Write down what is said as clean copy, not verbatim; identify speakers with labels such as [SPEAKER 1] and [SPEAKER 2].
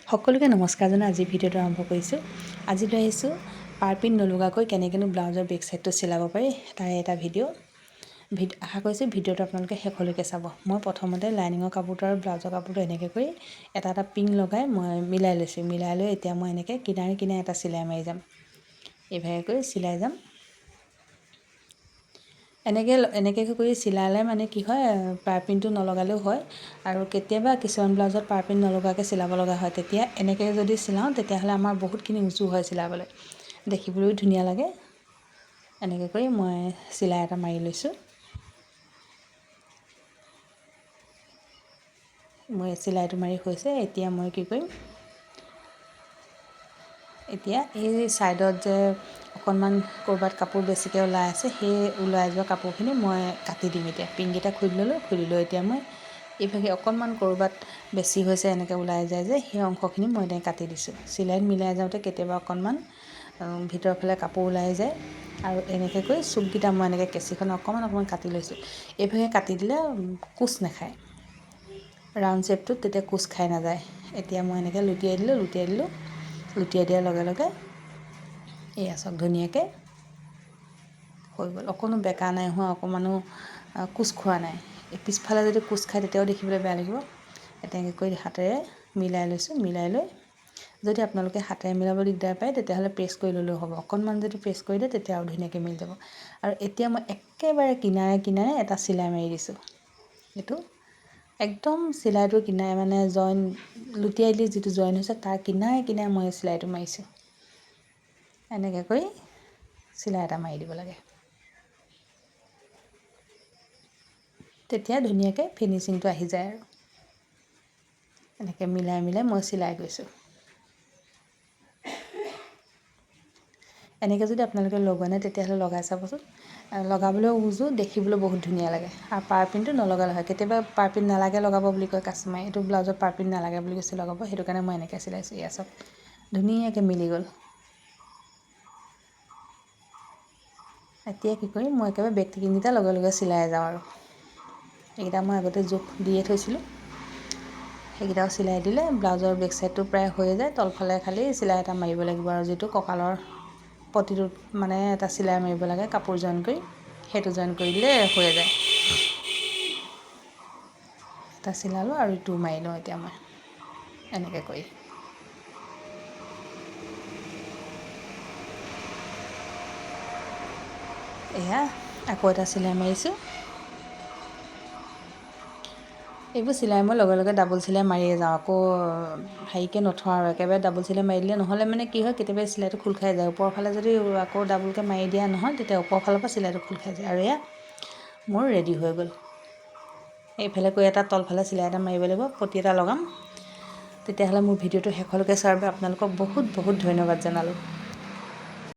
[SPEAKER 1] সকলোকে নমস্কাৰ জনাই আজি ভিডিঅ'টো আৰম্ভ কৰিছোঁ। আজি লৈ আহিছোঁ পাৰপিন নলগাকৈ কেনেকৈনো ব্লাউজৰ বেক চাইডটো চিলাব পাৰি তাৰে এটা ভিডিঅ'। আশা কৰিছোঁ ভিডিঅ'টো আপোনালোকে শেষলৈকে চাব। মই প্ৰথমতে লাইনিঙৰ কাপোৰটো আৰু ব্লাউজৰ কাপোৰটো এনেকৈ কৰি এটা পিন লগাই মই মিলাই লৈছোঁ। মিলাই লৈ এতিয়া মই এনেকৈ কিনাৰে কিনাৰে এটা চিলাই মাৰি যাম। এইভাগে কৰি চিলাই যাম। এনেকৈ কৰি চিলালে মানে কি হয়, পাৰপিনটো নলগালেও হয় আৰু কেতিয়াবা কিছুমান ব্লাউজত পাৰপিন নলগাকৈ চিলাব লগা হয়। তেতিয়া এনেকৈ যদি চিলাওঁ তেতিয়াহ'লে আমাৰ বহুতখিনি উজু হয় চিলাবলৈ, দেখিবলৈও ধুনীয়া লাগে। এনেকৈ কৰি মই চিলাই এটা মাৰি লৈছোঁ। মই চিলাইটো মাৰি হৈছে। এতিয়া মই কি কৰিম, এতিয়া এই ছাইডত যে অকণমান ক'ৰবাত কাপোৰ বেছিকৈ ওলাই আছে, সেই ওলাই যোৱা কাপোৰখিনি মই কাটি দিম। এতিয়া পিনকেইটা খুলি ল'লোঁ। খুলি লৈ এতিয়া মই এইভাগে অকণমান ক'ৰবাত বেছি হৈছে এনেকৈ ওলাই যায় যে, সেই অংশখিনি মই এনেকৈ কাটি দিছোঁ। চিলাইত মিলাই যাওঁতে কেতিয়াবা অকণমান ভিতৰৰ ফালে কাপোৰ ওলাই যায় আৰু এনেকৈ কৰি চুককেইটা মই এনেকৈ কেঁচিখন অকণমান কাটি লৈছোঁ। এইভাগে কাটি দিলে কোচ নাখায় ৰাউণ্ড শ্বেপটোত, তেতিয়া কোচ খাই নাযায়। এতিয়া মই এনেকৈ লুটিয়াই দিলোঁ। লুটিয়াই দিয়াৰ লগে লগে এয়া চাওক ধুনীয়াকৈ হৈ গ'ল। অকণো বেকা নাই হোৱা, অকণমানো কোচ খোৱা নাই। পিছফালে যদি কোচ খায় তেতিয়াও দেখিবলৈ বেয়া লাগিব। তেনেকৈ কৰি হাতেৰে মিলাই লৈছোঁ। মিলাই লৈ যদি আপোনালোকে হাতেৰে মিলাব দিগদাৰ পায় তেতিয়াহ'লে প্ৰেছ কৰি ল'লেও হ'ব। অকণমান যদি প্ৰেছ কৰি দিয়ে তেতিয়া আৰু ধুনীয়াকৈ মিলি যাব। আৰু এতিয়া মই একেবাৰে কিনাৰে কিনাৰে এটা চিলাই মাৰি দিছোঁ। এইটো একদম চিলাইটোৰ কিনাৰে মানে জইন লুটিয়াই দি যিটো জইন হৈছে তাৰ কিনাৰে কিনাৰে মই চিলাইটো মাৰিছোঁ। এনেকৈ কৰি চিলাই এটা মাৰি দিব লাগে। তেতিয়া ধুনীয়াকৈ ফিনিচিংটো আহি যায় আৰু এনেকৈ মিলাই মিলাই মই চিলাই গৈছোঁ। এনেকৈ যদি আপোনালোকে লগোৱা নাই তেতিয়াহ'লে লগাই চাবচোন। লগাবলৈও উজু, দেখিবলৈও বহুত ধুনীয়া লাগে। আৰু পাৰপিনটো নলগালে হয়। কেতিয়াবা পাৰপিন নালাগে লগাব বুলি কয় কাষ্টমাৰে। এইটো ব্লাউজত পাৰপিন নালাগে বুলি কৈছে লগাব, সেইটো কাৰণে মই এনেকৈ চিলাইছোঁ। এয়া চাওক ধুনীয়াকৈ মিলি গ'ল। এতিয়া কি কৰিম, মই একেবাৰে বেক টিকিনকেইটা লগে লগে চিলাই যাওঁ আৰু এইকেইটা মই আগতে জোখ দিয়ে থৈছিলোঁ। সেইকেইটাও চিলাই দিলে ব্লাউজৰ বেক চাইডটো প্ৰায় হৈয়ে যায়। তলফালে খালি চিলাই এটা মাৰিব লাগিব আৰু যিটো কঁকালৰ পটিটোত মানে এটা চিলাই মাৰিব লাগে কাপোৰ জইন কৰি, সেইটো জইন কৰি দিলে হৈয়ে যায়। এটা চিলালোঁ আৰু ইটো মাৰি লওঁ এতিয়া মই এনেকৈ কৰি। এয়া আকৌ এটা চিলাই মাৰিছোঁ। এইবোৰ চিলাই মই লগে লগে ডাবল চিলাই মাৰিয়ে যাওঁ। আকৌ হেৰিকৈ নথওঁ আৰু একেবাৰে ডাবল চিলাই মাৰি দিলে নহ'লে মানে কি হয়, কেতিয়াবা চিলাইটো খোল খাই যায়। ওপৰৰ ফালে যদি আকৌ ডাবলকৈ মাৰি দিয়া নহয় তেতিয়া ওপৰৰ ফালৰ পৰা চিলাইটো খোল খাই যায়। আৰু এয়া মোৰ ৰেডি হৈ গ'ল। এইফালে কৰি এটা তলফালে চিলাই এটা মাৰিব লাগিব, পটি এটা লগাম। তেতিয়াহ'লে মোৰ ভিডিঅ'টো শেষলৈকে চোৱাৰ বাবে আপোনালোকক বহুত বহুত ধন্যবাদ জনালোঁ।